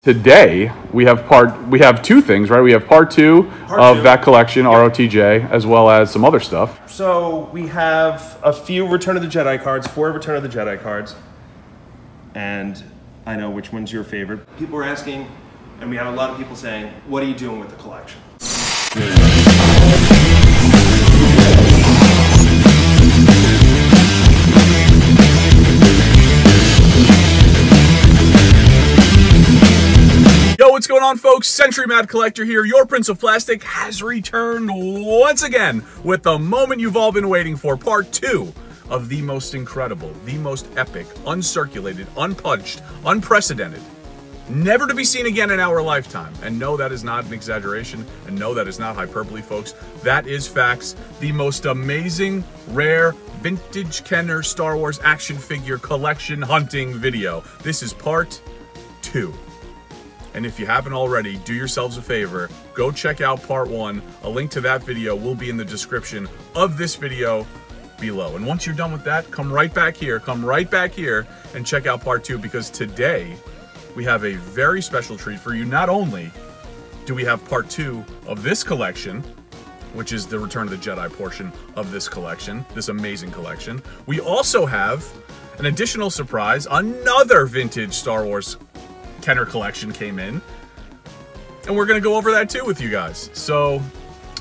Today we have two things, right? We have part two of that collection, ROTJ, as well as some other stuff. So we have a few Return of the Jedi cards, 4 Return of the Jedi cards, and I know which one's your favorite. People were asking, and we had a lot of people saying, what are you doing with the collection? Yo, what's going on, folks? Century Mad Collector here. Your Prince of Plastic has returned once again with the moment you've all been waiting for, part 2 of the most incredible, the most epic, uncirculated, unpunched, unprecedented, never to be seen again in our lifetime. And no, that is not an exaggeration, and no, that is not hyperbole, folks. That is facts. The most amazing, rare, vintage Kenner Star Wars action figure collection hunting video. This is part 2. And if you haven't already, do yourselves a favor, go check out part 1. A link to that video will be in the description of this video below. And once you're done with that, come right back here and check out part 2, because today we have a very special treat for you. Not only do we have part 2 of this collection, which is the Return of the Jedi portion of this collection, this amazing collection, we also have an additional surprise. Another vintage Star Wars Kenner collection came in, and we're gonna go over that too with you guys. So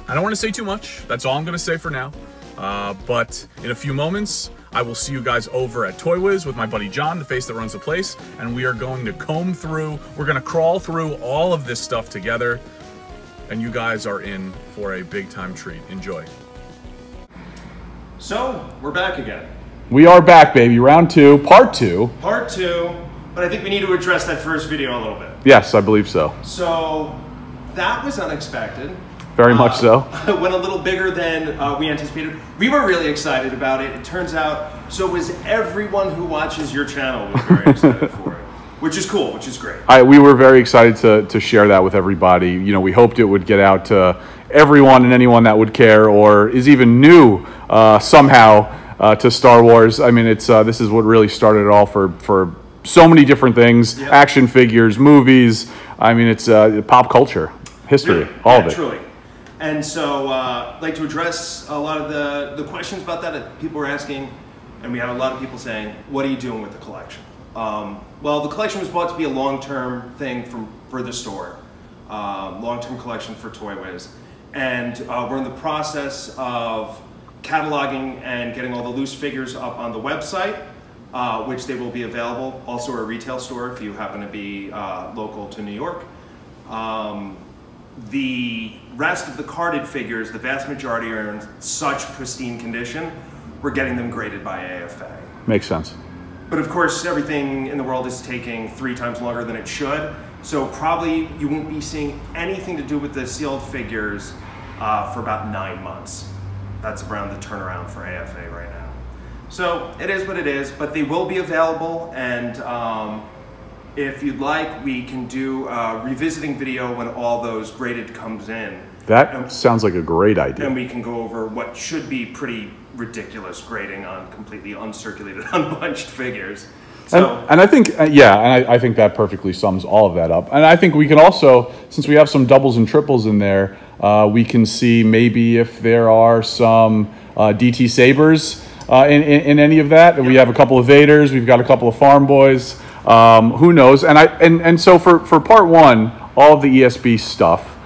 I don't want to say too much. That's all I'm gonna say for now. But in a few moments, I will see you guys over at Toywiz with my buddy John, the face that runs the place, and we are going to comb through, we're gonna crawl through all of this stuff together, and you guys are in for a big time treat. Enjoy. So we're back again. We are back, baby. Round 2, part 2. Part 2. But I think we need to address that first video a little bit. Yes, I believe so. So that was unexpected. Very much so. It went a little bigger than we anticipated. We were really excited about it. It turns out, so was everyone who watches your channel was very excited for it, which is cool, which is great. We were very excited to share that with everybody. You know, we hoped it would get out to everyone and anyone that would care or is even new somehow to Star Wars. I mean, it's this is what really started it all for so many different things, yep. Action figures, movies. I mean, it's pop culture, history, really? All of it. Truly. And so I'd like to address a lot of the questions about that people were asking, and we had a lot of people saying, what are you doing with the collection? Well, the collection was bought to be a long-term thing for the store, long-term collection for Toywiz. And we're in the process of cataloging and getting all the loose figures up on the website, which they will be available. Also a retail store if you happen to be local to New York. The rest of the carded figures, the vast majority are in such pristine condition, we're getting them graded by AFA. Makes sense. But of course, everything in the world is taking 3 times longer than it should. So probably you won't be seeing anything to do with the sealed figures for about 9 months. That's around the turnaround for AFA right now. So it is what it is, but they will be available, and if you'd like, we can do a revisiting video when all those graded comes in. That sounds like a great idea. And we can go over what should be pretty ridiculous grading on completely uncirculated, unpunched figures. So, and I think, I think that perfectly sums all of that up. And I think we can also, since we have some doubles and triples in there, we can see maybe if there are some DT Sabers in any of that. We have a couple of Vaders, we've got a couple of Farm Boys. Who knows? And so for part 1, all of the ESB stuff,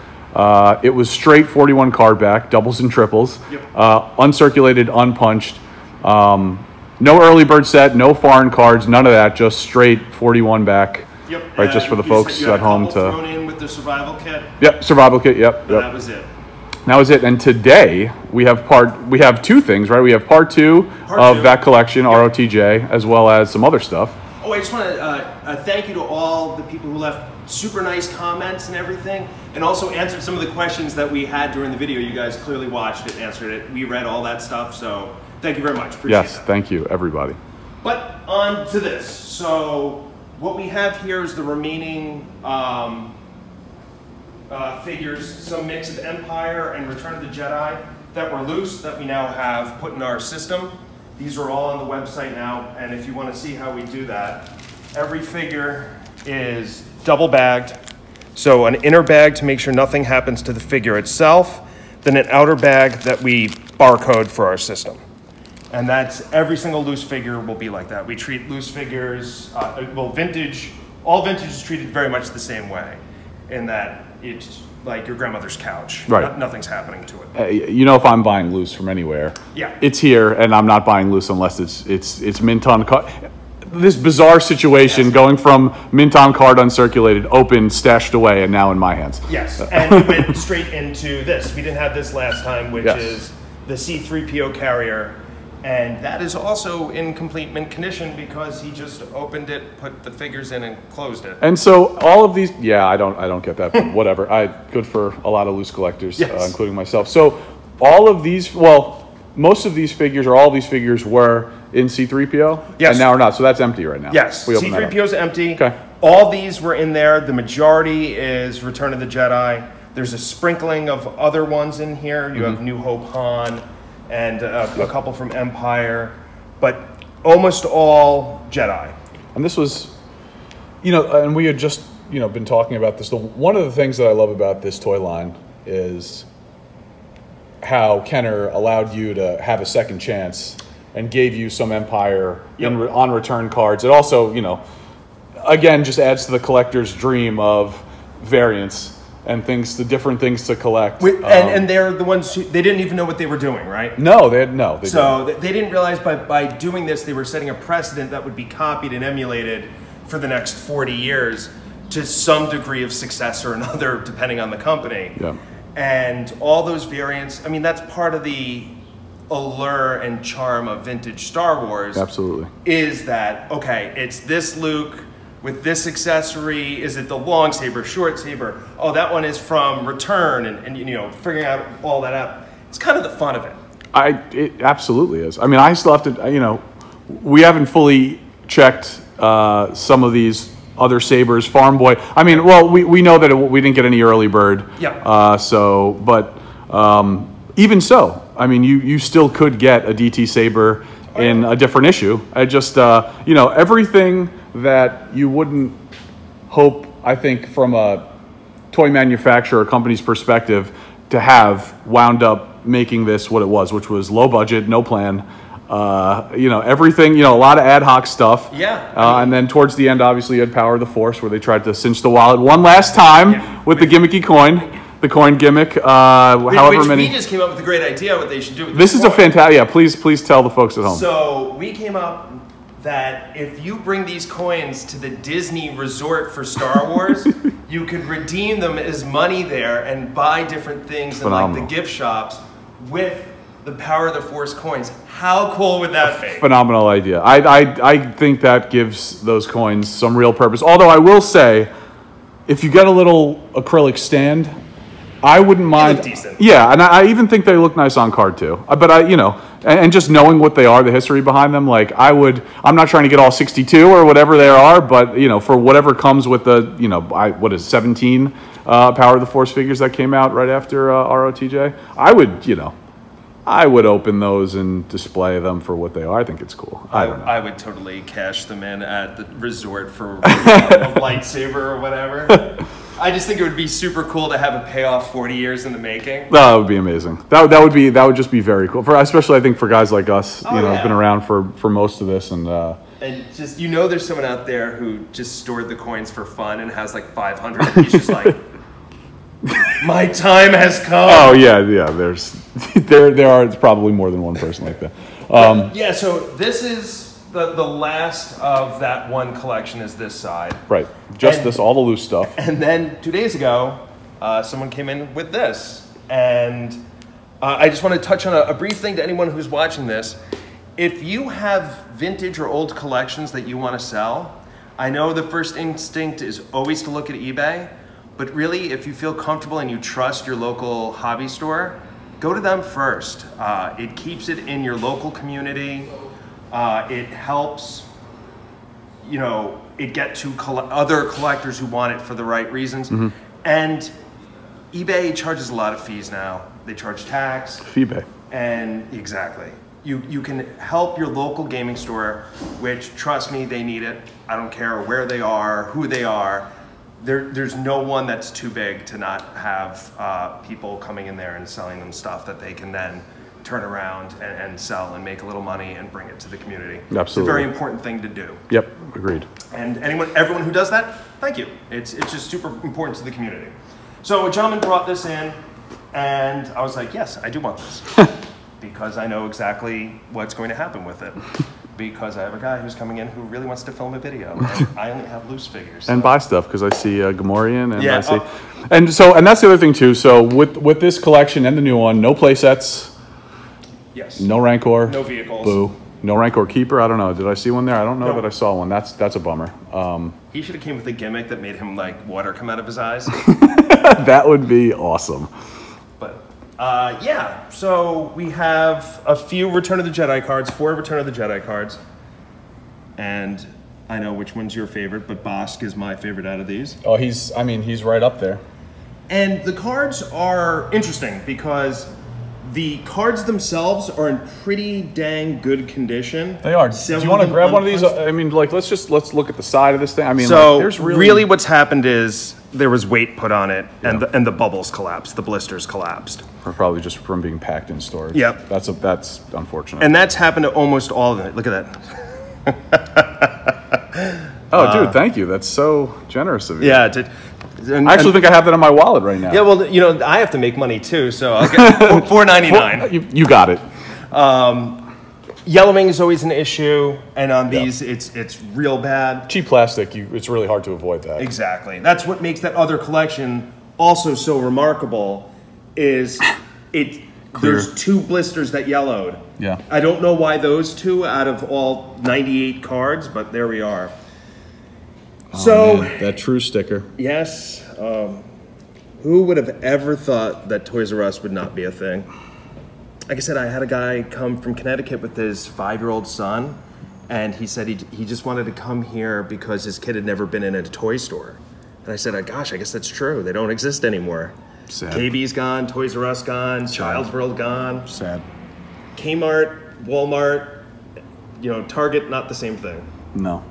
it was straight 41 card back, doubles and triples, yep. Uncirculated, unpunched, no early bird set, no foreign cards, none of that, just straight 41 back. Yep. Right, just for the folks at home to thrown in with the survival kit. Yep, survival kit. Yep. That was it. That was it. And today we have two things, right? We have part 2 of that collection, yep. ROTJ, as well as some other stuff. Oh, I just want to thank you to all the people who left super nice comments and everything, and also answered some of the questions that we had during the video. You guys clearly watched it, answered it. We read all that stuff, so thank you very much. Appreciate yes, that. Thank you, everybody. But on to this. So what we have here is the remaining figures, some mix of Empire and Return of the Jedi that were loose that we now have put in our system. These are all on the website now, and if you want to see how we do that, every figure is double bagged. So an inner bag to make sure nothing happens to the figure itself, then an outer bag that we barcode for our system. And that's every single loose figure will be like that. We treat loose figures, vintage, all vintage is treated very much the same way, in that it's like your grandmother's couch. Right. Nothing's happening to it. You know, if I'm buying loose from anywhere, yeah, it's here, and I'm not buying loose unless it's mint on card. This bizarre situation going from mint on card, uncirculated, open, stashed away, and now in my hands. Yes, and we went straight into this. We didn't have this last time, which is the C3PO carrier. And that is also in complete mint condition because he just opened it, put the figures in, and closed it. And so all of these, I don't get that, but whatever. Good for a lot of loose collectors, including myself. So all of these, most of these figures, or all of these figures, were in C3PO, and now are not. So that's empty right now. Yes, C3PO is empty. Okay. All these were in there. The majority is Return of the Jedi. There's a sprinkling of other ones in here. You have New Hope Han, and a couple from Empire, but almost all Jedi. And this was, and we had just, been talking about this. One of the things that I love about this toy line is how Kenner allowed you to have a second chance and gave you some Empire on return cards. It also, again, just adds to the collector's dream of variants and the different things to collect. And they're the ones who, they didn't even know what they were doing, right? No, they didn't. They didn't realize by doing this, they were setting a precedent that would be copied and emulated for the next 40 years to some degree of success or another, depending on the company. Yeah. And all those variants, I mean, that's part of the allure and charm of vintage Star Wars. Absolutely. Is that, okay, it's this Luke with this accessory. Is it the long saber, short saber? Oh, that one is from Return, and figuring out all that out. It's kind of the fun of it. It absolutely is. I mean, I still have to, we haven't fully checked some of these other sabers. Farm Boy. I mean, we know that we didn't get any early bird. Yeah. Even so, I mean, you still could get a DT Saber in a different issue. I just, everything that you wouldn't hope, I think, from a toy manufacturer company's perspective, to have wound up making this what it was, which was low budget, no plan. Everything, a lot of ad hoc stuff. Yeah. And then towards the end, obviously, you had Power of the Force, where they tried to cinch the wallet one last time with the gimmicky coin. The coin gimmick, however many. We just came up with a great idea what they should do with this is a fantastic. Yeah, please tell the folks at home. So we came up that if you bring these coins to the Disney resort for Star Wars, you could redeem them as money there and buy different things in like the gift shops with the Power of the Force coins. How cool would that be? Phenomenal idea. I think that gives those coins some real purpose. Although I will say, if you get a little acrylic stand, I wouldn't mind. They look decent. Yeah, and I even think they look nice on card too. But and just knowing what they are, the history behind them, like I'm not trying to get all 62 or whatever they are, but for whatever comes with the 17 Power of the Force figures that came out right after ROTJ, I would open those and display them for what they are. I think it's cool. I would totally cash them in at the resort for a lightsaber or whatever. I just think it would be super cool to have a payoff 40 years in the making. That would be amazing. That would just be very cool. Especially I think for guys like us, who've been around for most of this and just there's someone out there who just stored the coins for fun and has like 500 and he's just like my time has come. Oh yeah. There's probably more than one person like that. So this is the last of that one collection is this side. Right. All the loose stuff. And then 2 days ago, someone came in with this. And I just want to touch on a brief thing to anyone who's watching this. If you have vintage or old collections that you want to sell, I know the first instinct is always to look at eBay. But really, if you feel comfortable and you trust your local hobby store, go to them first. It keeps it in your local community. It helps, it get to other collectors who want it for the right reasons. Mm-hmm. And eBay charges a lot of fees now. They charge tax. eBay. And exactly. You can help your local gaming store, which, trust me, they need it. I don't care where they are, who they are. there's no one that's too big to not have people coming in there and selling them stuff that they can then turn around and sell and make a little money and bring it to the community. Absolutely. It's a very important thing to do. Yep, agreed. And everyone who does that, thank you. It's just super important to the community. So a gentleman brought this in, and I was like, yes, I do want this. Because I know exactly what's going to happen with it. Because I have a guy who's coming in who really wants to film a video, and I only have loose figures. So. And buy stuff, because I see Gamorrean, and yeah, I see... And that's the other thing, too. So with this collection and the new one, no play sets. Yes. No Rancor. No vehicles. Boo. No Rancor Keeper. I don't know. Did I see one there? I don't know that I saw one. That's a bummer. He should have came with a gimmick that made him like water come out of his eyes. That would be awesome. But yeah, so we have a few Return of the Jedi cards, 4 Return of the Jedi cards, and I know which one's your favorite, but Bosk is my favorite out of these. Oh, he's right up there. And the cards are interesting because the cards themselves are in pretty dang good condition. They are. Do you want to grab one of these? I mean, like, let's look at the side of this thing. I mean, so like, there's really what's happened is there was weight put on it, and the bubbles collapsed, the blisters collapsed. Or probably just from being packed in storage. Yep. That's unfortunate. And that's happened to almost all of it. Look at that. Oh, dude, thank you. That's so generous of you. Yeah. I actually think I have that in my wallet right now. Yeah, well, you know, I have to make money too, so I'll get $4.99. You got it. Yellowing is always an issue, and on these, it's real bad. Cheap plastic, it's really hard to avoid that. Exactly. That's what makes that other collection also so remarkable. Is there's 2 blisters that yellowed. Yeah. I don't know why those 2 out of all 98 cards, but there we are. Oh, so man, that true sticker. Yes. Who would have ever thought that Toys R Us would not be a thing? Like I said, I had a guy come from Connecticut with his 5-year-old son, and he said he just wanted to come here because his kid had never been in a toy store. And I said, gosh, I guess that's true. They don't exist anymore. Sad. KB's gone, Toys R Us gone, Child's World gone. Sad. Kmart, Walmart, Target, not the same thing. No.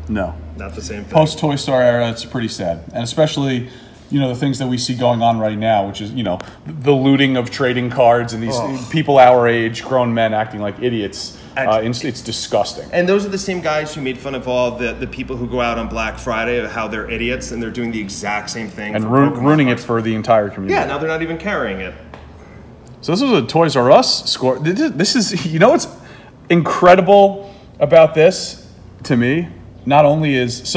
Not the same thing. Post-Toy Star era, it's pretty sad. And especially, the things that we see going on right now, which is, the looting of trading cards and these people our age, grown men acting like idiots. It's disgusting. And those are the same guys who made fun of all the people who go out on Black Friday of how they're idiots, and they're doing the exact same thing. And ruining it for the entire community. Yeah, now they're not even carrying it. So this was a Toys R Us score. This is, what's incredible about this to me? Not only is, this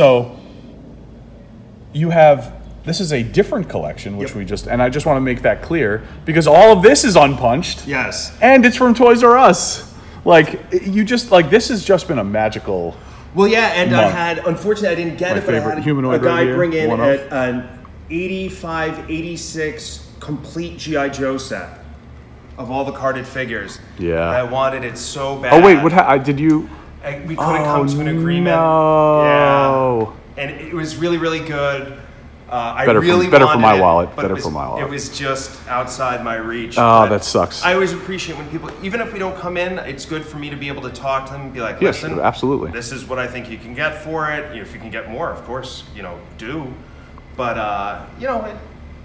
is a different collection, which and I just want to make that clear, because all of this is unpunched. Yes. And it's from Toys R Us. This has just been a magical Well, yeah, and month. I had, unfortunately, I didn't get it, but I had a guy bring in an 85, 86 complete G.I. Joe set of all the carded figures. Yeah. I wanted it so bad. Oh, wait, did you? We couldn't come to an agreement. No. Yeah. And it was really, really good. Better for my wallet. It was just outside my reach. Oh, that sucks. I always appreciate when people, even if we don't come in, it's good for me to be able to talk to them and be like, yes, listen, absolutely. This is what I think you can get for it. If you can get more, of course, do. But,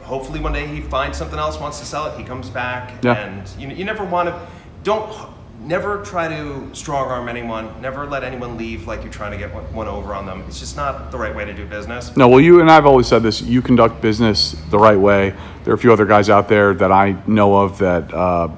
hopefully one day he finds something else, wants to sell it, he comes back. Yeah. And you never want to, never try to strong arm anyone. Never let anyone leave like you're trying to get one over on them. It's just not the right way to do business. No, well, you and I've always said this. You conduct business the right way. There are a few other guys out there that I know of that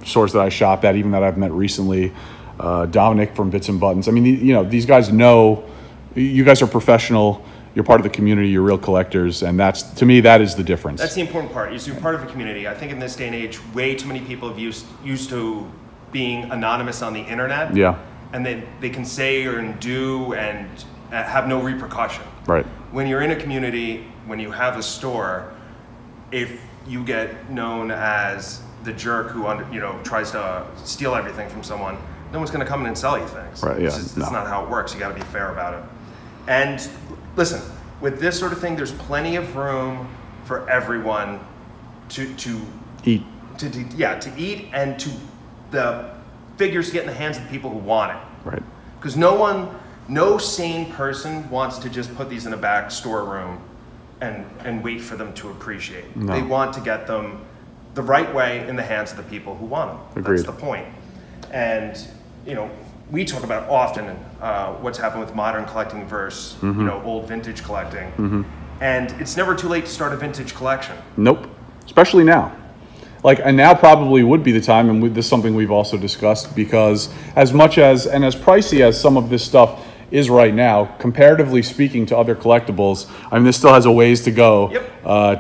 stores that I shop at, even that I've met recently. Dominic from Bits and Buttons. I mean, these guys know you guys are professional. You're part of the community. You're real collectors, and to me, that is the difference. That's the important part. You're part of a community. I think in this day and age, way too many people have used to being anonymous on the internet. Yeah. And they can say or do and have no repercussion. Right. When you're in a community, when you have a store, if you get known as the jerk who tries to steal everything from someone, no one's going to come in and sell you things. Right. Yeah. That's not how it works. You got to be fair about it. And listen, with this sort of thing, there's plenty of room for everyone to eat. To eat and to the figures get in the hands of the people who want it. Right. Because no sane person wants to just put these in a back storeroom and wait for them to appreciate. No. They want to get them the right way in the hands of the people who want them. Agreed. That's the point. And, you know, we talk about often what's happened with modern collecting versus, you know, old vintage collecting. And it's never too late to start a vintage collection. Nope. Especially now. Like, and now probably would be the time, and this is something we've also discussed, because as much as, and as pricey as some of this stuff is right now, comparatively speaking to other collectibles, I mean, this still has a ways to go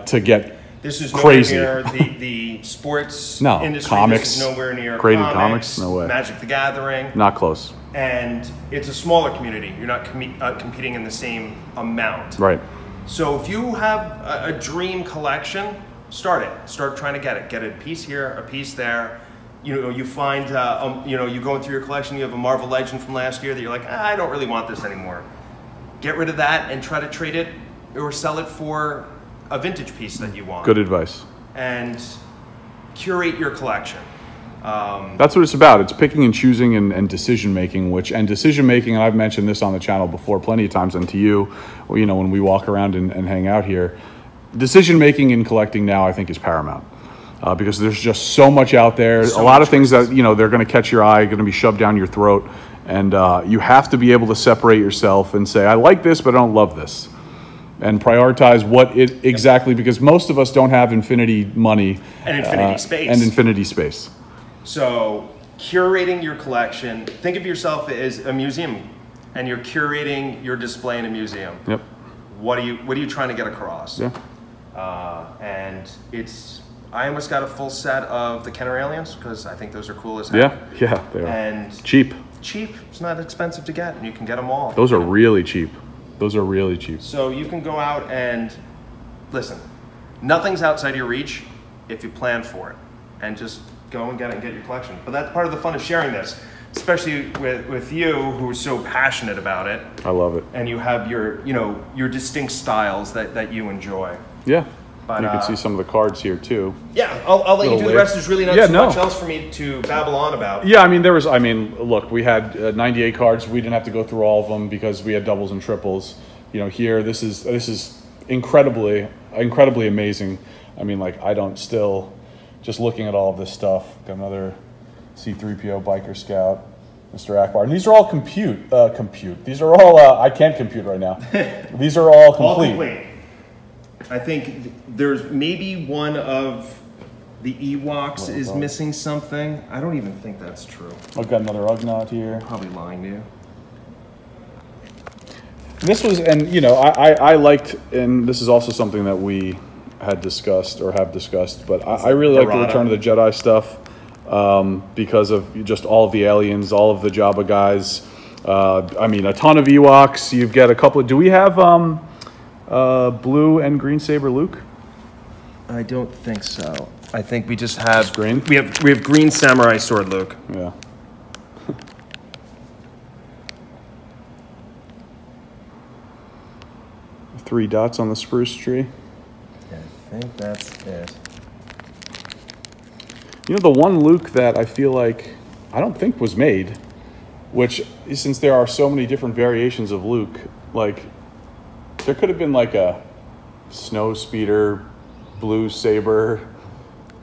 to get This is crazy. nowhere near the sports No, industry. comics, This is nowhere near graded comics, no way. Magic the Gathering. Not close. And it's a smaller community. You're not competing in the same amount. Right. So if you have a dream collection, start it. Start trying to get it. Get a piece here, a piece there. You know, you find, you know, you go through your collection, you have a Marvel Legend from last year that you're like, I don't really want this anymore. Get rid of that and try to trade it or sell it for a vintage piece that you want. Good advice. And curate your collection. That's what it's about. It's picking and choosing and decision making, and I've mentioned this on the channel before plenty of times, and to you, you know, when we walk around and hang out here, decision making in collecting now I think is paramount. Because there's just so much out there, a lot of things that, you know, they're going to catch your eye, going to be shoved down your throat, and you have to be able to separate yourself and say, I like this, but I don't love this, and prioritize what it exactly, because most of us don't have infinity money and infinity space. So curating your collection, think of yourself as a museum, and you're curating your display in a museum. Yep. What are you trying to get across? Yeah. And I almost got a full set of the Kenner aliens because I think those are cool as heck. Yeah, they are. And cheap. It's not expensive to get, and you can get them all. Those are really cheap. Those are really cheap. So you can go out and listen. Nothing's outside your reach if you plan for it, and just go and get it and get your collection. But that's part of the fun of sharing this, especially with you who are so passionate about it. I love it. And you have your distinct styles that you enjoy. Yeah. But, you can see some of the cards here too. Yeah, I'll let you do the rest. There's really not too much else for me to babble on about. Yeah, look, we had 98 cards. We didn't have to go through all of them because we had doubles and triples. You know, here, this is incredibly amazing. I mean, like, just looking at all of this stuff, got another C-3PO Biker Scout, Mr. Akbar. And these are all compute. These are all, I can't compute right now. These are all complete. All complete. I think there's maybe one of the Ewoks is missing something. I don't even think that's true. I've got another Ugnaught here. Probably lying to you. This was, and you know, I liked, and this is also something that we had discussed or have discussed, but I really like the Return of the Jedi stuff because of just all of the aliens, all of the Jabba guys. I mean, a ton of Ewoks. You've got a couple of, do we have blue and green Saber Luke? I don't think so. I think we just have just green. We have green Samurai Sword Luke. Yeah. 3 dots on the spruce tree. I think that's it. You know, the one Luke that I feel like I don't think was made, which since there are so many different variations of Luke, like there could have been like a snow speeder, blue saber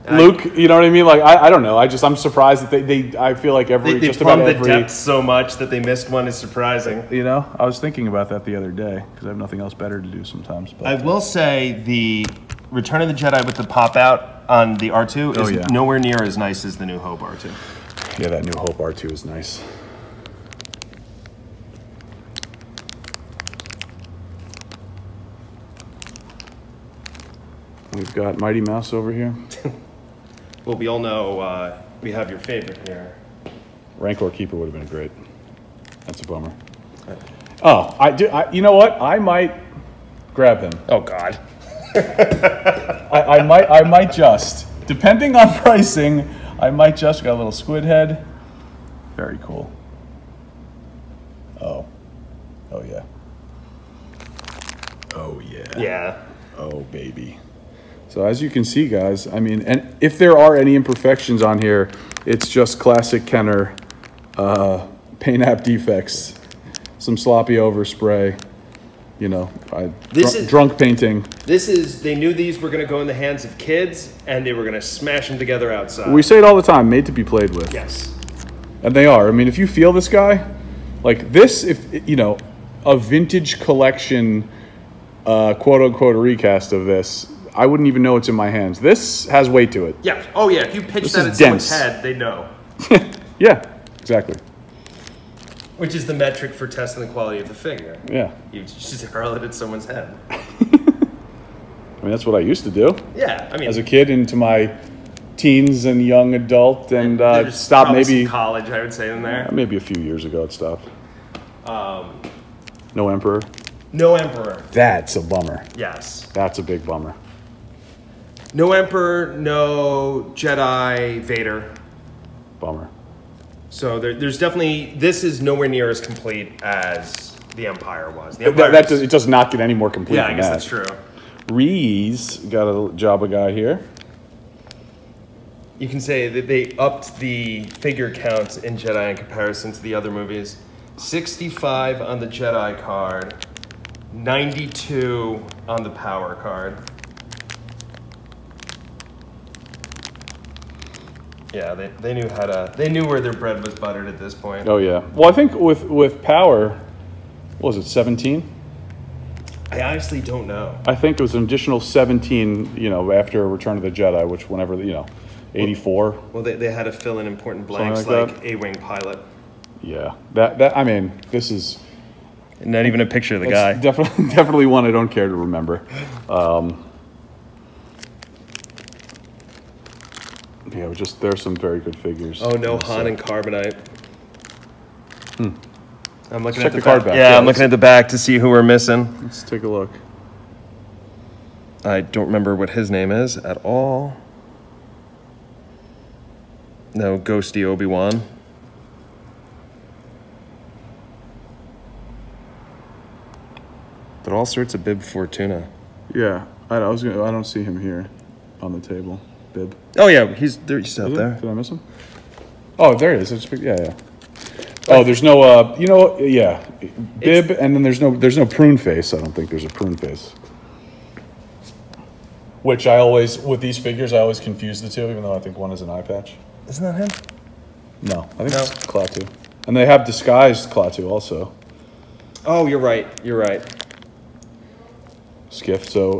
Luke, you know what I mean? Like I don't know. I'm surprised that I feel like they just about every the depth so much that they missed one is surprising. You know, I was thinking about that the other day because I have nothing else better to do sometimes. But I will say the Return of the Jedi with the pop out on the R2 is nowhere near as nice as the New Hope R2. Yeah, that New Hope R2 is nice. We've got Mighty Mouse over here. Well, we all know we have your favorite here. Rancor Keeper would have been great. That's a bummer. Oh, you know what? I might grab him. Oh God. I might just, depending on pricing, I might just got a little squid head. Very cool. Oh yeah. Oh yeah. Yeah. Oh baby. So as you can see, guys, I mean, and if there are any imperfections on here, it's just classic Kenner paint app defects, some sloppy overspray, You know, This drunk painting. They knew these were going to go in the hands of kids, and they were going to smash them together outside. We say it all the time, made to be played with. Yes. And they are. I mean, if you feel this guy, like this, if, you know, a vintage collection, quote unquote recast of this, I wouldn't even know it's in my hands. This has weight to it. Yeah. Oh, yeah. If you pitch This that is at someone's dense. head, they know. Yeah, exactly. Which is the metric for testing the quality of the figure. Yeah. You just hurl it at someone's head. I mean, that's what I used to do. Yeah. I mean, As a kid into my teens and young adult, and there's stopped probably maybe some college, I would say, in there. maybe a few years ago it stopped. No Emperor. No Emperor. That's a bummer. Yes. That's a big bummer. No Emperor, no Jedi, Vader. Bummer. So there's definitely, this is nowhere near as complete as the Empire was. The Empire It does not get any more complete yeah, I than guess that. that's true. Reese got a Jabba guy here. You can say that they upped the figure count in Jedi in comparison to the other movies. 65 on the Jedi card, 92 on the Power card. Yeah, they knew how to. They knew where their bread was buttered at this point. Oh yeah. Well, I think with Power, what was it, 17? I honestly don't know. I think it was an additional 17. You know, after Return of the Jedi, which whenever 84. Well, they had to fill in important blanks Something like A-wing pilot. Yeah. That I mean, this is Not even a picture of the guy. definitely one I don't care to remember. Yeah, there's some very good figures. Oh no, Han and Carbonite. I'm looking Check at the card back. back. Yeah, Yeah, I'm looking at the back to see who we're missing. Let's take a look. I don't remember what his name is at all. No, Ghosty Obi-Wan. But all sorts of Bib Fortuna. Yeah, I don't see him here on the table. Bib. Oh yeah, he's out Is there. it? Did I miss him? Oh, there he is. Yeah. Oh, there's no. Yeah, Bib, and then there's no prune face. I don't think there's a prune face. Which I always, with these figures, I always confuse the two, even though I think one is an eye patch. Isn't that him? No, I think it's Klaatu. And they have disguised Klaatu also. Oh, you're right. You're right. Skiff, Two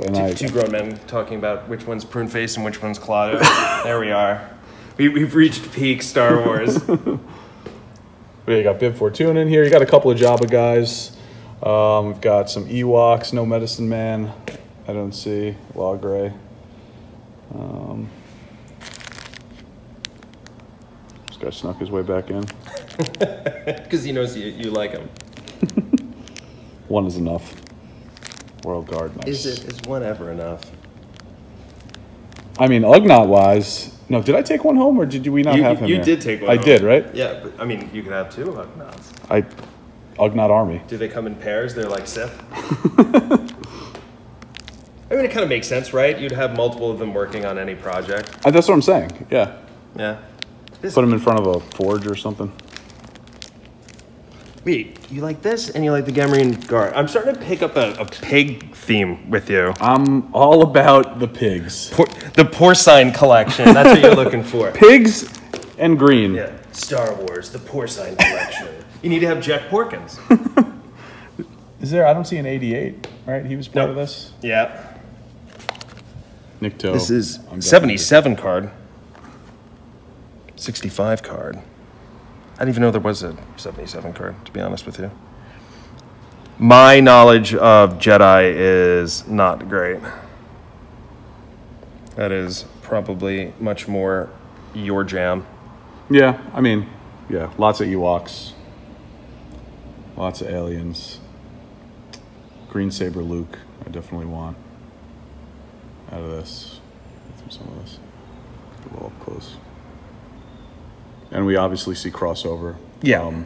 grown men talking about which one's prune face and which one's Claudio. There we are. We've reached peak Star Wars. Yeah, you got Bib Fortuna in here. You got a couple of Jabba guys. We've got some Ewoks, no Medicine Man. I don't see. Law Gray. This guy snuck his way back in. Because he knows you like him. One is enough. World Guard, nice. Is one ever enough? I mean, Ugnaught-wise... No, did I take one home, or did we not have him You here? did take one I home. did, right? Yeah, but I mean, you could have two Ugnaughts. Ugnaught Army. Do they come in pairs? They're like Sith? I mean, it kind of makes sense, right? You'd have multiple of them working on any project. That's what I'm saying, yeah. Yeah. Put them in front of a forge or something. Wait, you like this and you like the Gamorrean Guard. I'm starting to pick up a pig theme with you. I'm all about the pigs. The porcine collection. That's what you're looking for. Pigs and green. Yeah. Star Wars, the porcine collection. You need to have Jack Porkins. Is there? I don't see an 88, right? He was part of this? Yeah. Nick Toe. This is 77 card. 65 card. I didn't even know there was a 77 card, to be honest with you. My knowledge of Jedi is not great. That is probably much more your jam. Yeah, I mean, yeah, lots of Ewoks. Lots of aliens. Green Saber Luke, I definitely want. Out of this. Get through some of this. Get a little up close. And we obviously see crossover. Yeah.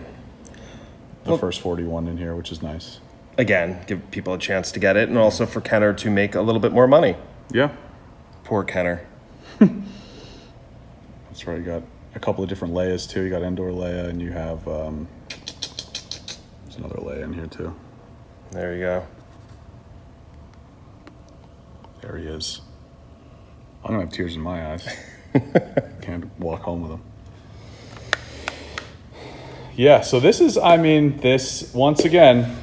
The first 41 in here, which is nice. Again, give people a chance to get it, and also for Kenner to make a little bit more money. Yeah. Poor Kenner. That's right. You got a couple of different Leias, too. You got Endor Leia, and you have... there's another Leia in here, too. There you go. There he is. I'm gonna have tears in my eyes. Can't walk home with him. Yeah, so this is, I mean, this once again,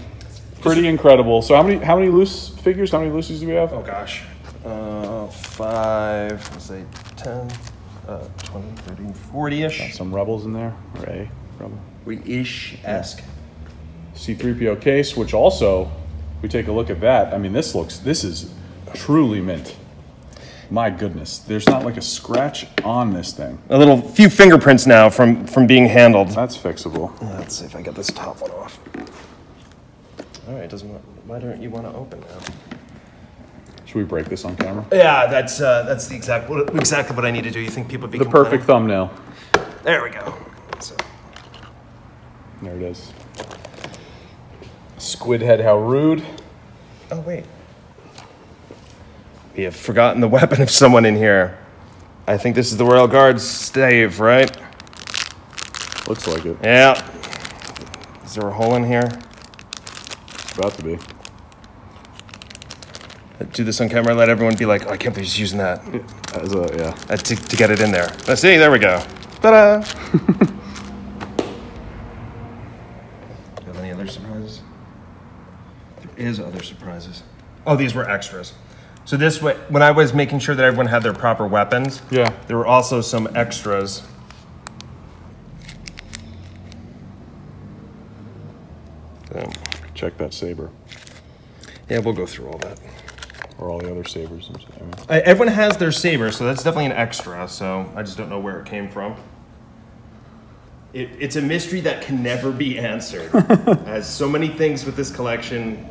pretty incredible. So how many loose figures? How many loosies do we have? Oh gosh, 5, let's say 10, 20, 30, 40-ish. Got some Rebels in there, or a Rebel. Ish-esque. C-3PO case, which also, if we take a look at that, I mean, this is truly mint. My goodness, there's not like a scratch on this thing. A few fingerprints now from being handled. That's fixable. Let's see if I get this top one off. All right, why don't you want to open now? Should we break this on camera? Yeah, that's exactly what I need to do. You think people would be the perfect thumbnail? There we go. So. There it is. Squid head, how rude. Oh wait. We have forgotten the weapon of someone in here. I think this is the Royal Guard's stave, right? Looks like it. Yeah. Is there a hole in here? It's about to be. Do this on camera, let everyone be like, oh, I can't believe he's using that. As a, yeah. To get it in there. Let's see, there we go. Ta-da! Do you have any other surprises? There is other surprises. Oh, these were extras. So this way, when I was making sure that everyone had their proper weapons, yeah, there were also some extras. Check that saber. Yeah, we'll go through all that. Or all the other sabers. Everyone has their saber, so that's definitely an extra, so I just don't know where it came from. It's a mystery that can never be answered, as so many things with this collection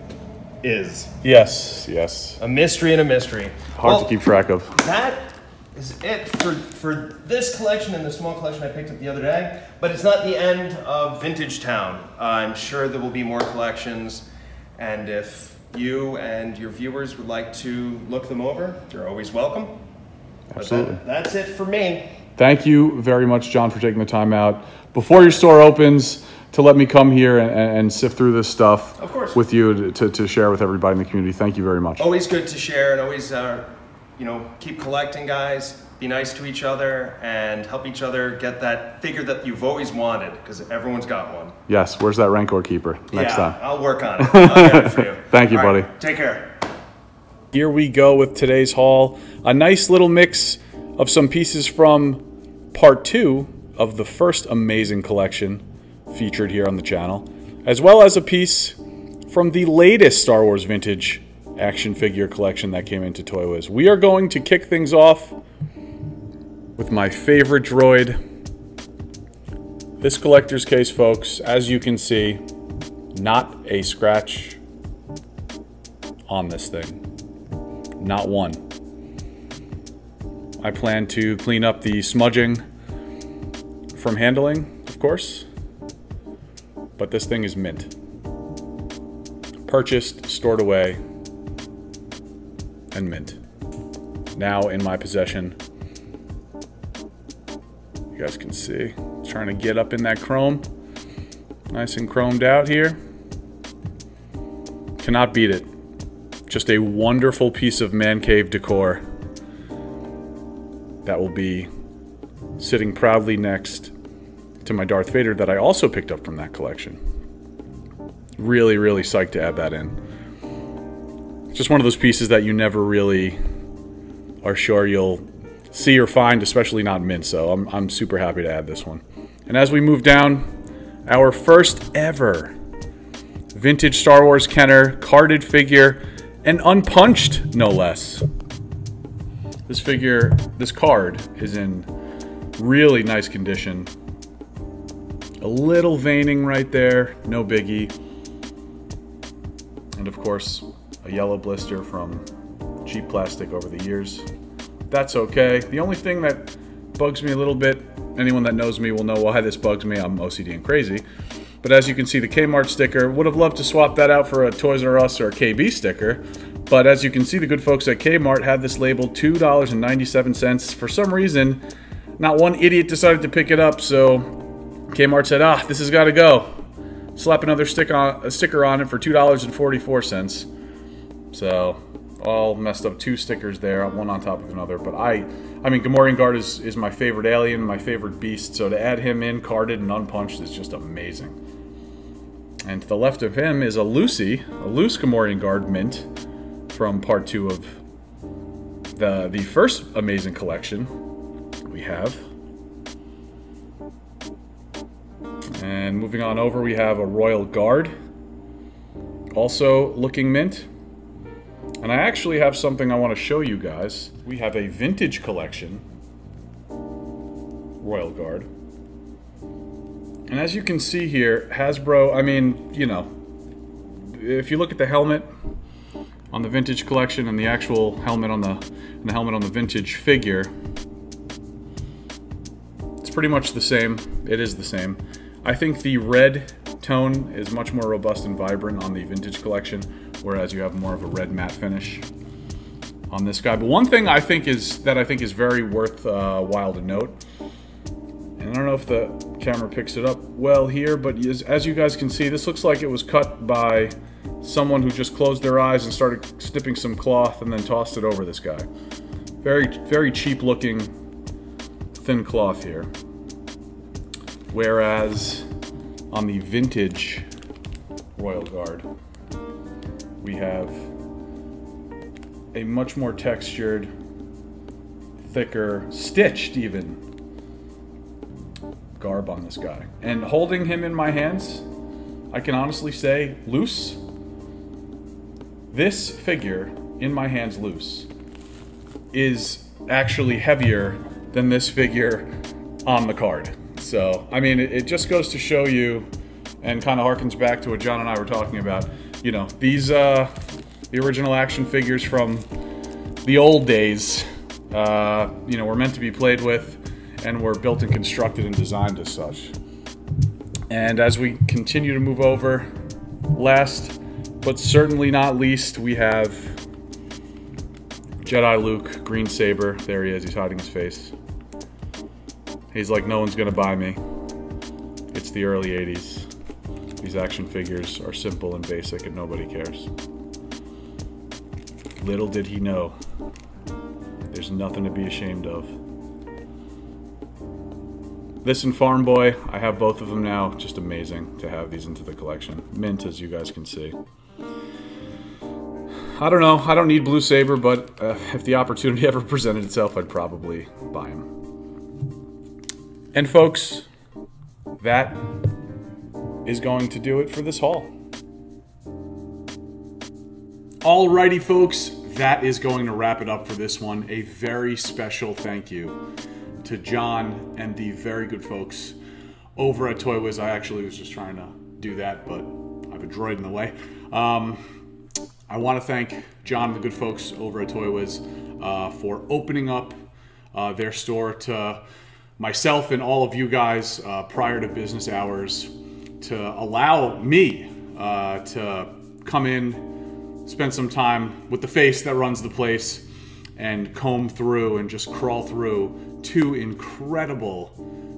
is. Yes, yes. A mystery and a mystery. Hard to keep track of. That is it for this collection and the small collection I picked up the other day, but it's not the end of Vintage Town. I'm sure there will be more collections, and if you and your viewers would like to look them over, you're always welcome. Absolutely. That's it for me. Thank you very much, John, for taking the time out before your store opens to let me come here and sift through this stuff of course. With you to share with everybody in the community. Thank you very much. Always good to share, and always, keep collecting, guys. Be nice to each other and help each other get that figure that you've always wanted, because everyone's got one. Yes, where's that Rancor Keeper next time? I'll work on it. I'll get it for you. Thank you, All buddy. Right, take care. Here we go with today's haul. A nice little mix of some pieces from part 2 of the first amazing collection featured here on the channel, as well as a piece from the latest Star Wars vintage action figure collection that came into Toywiz. We are going to kick things off with my favorite droid. This collector's case, folks, as you can see, not a scratch on this thing. Not one. I plan to clean up the smudging from handling, of course, but this thing is mint. Purchased, stored away, and mint. Now in my possession. You guys can see. Trying to get up in that chrome. Nice and chromed out here. Cannot beat it. Just a wonderful piece of man cave decor that will be sitting proudly next to my Darth Vader that I also picked up from that collection. Really, really psyched to add that in. It's just one of those pieces that you never really are sure you'll see or find, especially not mint, so I'm super happy to add this one. And as we move down, our first ever vintage Star Wars Kenner carded figure, and unpunched, no less. This figure, this card, is in really nice condition. A little veining right there, no biggie. And of course, a yellow blister from cheap plastic over the years. That's okay. The only thing that bugs me a little bit, anyone that knows me will know why this bugs me. I'm OCD and crazy. But as you can see, the Kmart sticker, would have loved to swap that out for a Toys R Us or a KB sticker. But as you can see, the good folks at Kmart had this labeled $2.97. For some reason, not one idiot decided to pick it up, so Kmart said, this has got to go. Slap another sticker on it for $2.44. So all messed up. 2 stickers there, one on top of another. But I mean, Gamorrean Guard is my favorite alien, my favorite beast. So to add him in, carded and unpunched, is just amazing. And to the left of him is a loose Gamorrean Guard mint from part 2 of the first amazing collection we have. And moving on over, we have a Royal Guard, also looking mint. And I actually have something I want to show you guys. We have a vintage collection Royal Guard. And as you can see here, Hasbro, I mean, you know, if you look at the helmet on the vintage collection and the actual helmet on the vintage figure, it's pretty much the same. It is the same. I think the red tone is much more robust and vibrant on the vintage collection, whereas you have more of a red matte finish on this guy. But one thing I think is very worthwhile to note, and I don't know if the camera picks it up well here, but as you guys can see, this looks like it was cut by someone who just closed their eyes and started snipping some cloth and then tossed it over this guy. Very, very cheap looking thin cloth here. Whereas on the vintage Royal Guard, we have a much more textured, thicker, stitched even, garb on this guy. And holding him in my hands, I can honestly say, loose, this figure in my hands loose is actually heavier than this figure on the card. So, I mean, it just goes to show you, and kind of harkens back to what John and I were talking about, you know, these, the original action figures from the old days, you know, were meant to be played with and were built and constructed and designed as such. And as we continue to move over, last but certainly not least, we have Jedi Luke, green saber. There he is, he's hiding his face. He's like, no one's gonna buy me. It's the early 80s. These action figures are simple and basic and nobody cares. Little did he know, there's nothing to be ashamed of. This and Farm Boy, I have both of them now. Just amazing to have these into the collection. Mint, as you guys can see. I don't know, I don't need Blue Saber, but if the opportunity ever presented itself, I'd probably buy him. And folks, that is going to do it for this haul. Alrighty folks, that is going to wrap it up for this one. A very special thank you to John and the very good folks over at Toywiz. I actually was just trying to do that, but I have a droid in the way. I want to thank John and the good folks over at Toywiz for opening up their store to myself and all of you guys prior to business hours, to allow me to come in, spend some time with the face that runs the place, and comb through and just crawl through 2 incredible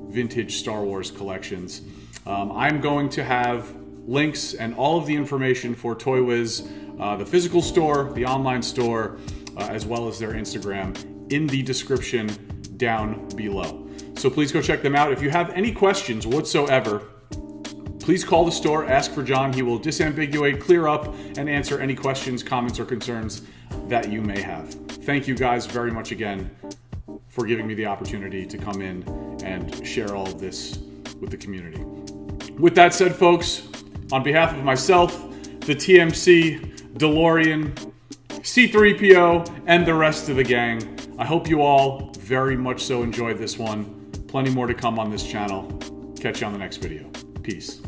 vintage Star Wars collections. I'm going to have links and all of the information for Toywiz, the physical store, the online store, as well as their Instagram in the description down below. So please go check them out. If you have any questions whatsoever, please call the store, ask for John. He will disambiguate, clear up, and answer any questions, comments, or concerns that you may have. Thank you guys very much again for giving me the opportunity to come in and share all of this with the community. With that said, folks, on behalf of myself, the TMC DeLorean, C3PO, and the rest of the gang, I hope you all very much so enjoyed this one. Plenty more to come on this channel. Catch you on the next video. Peace.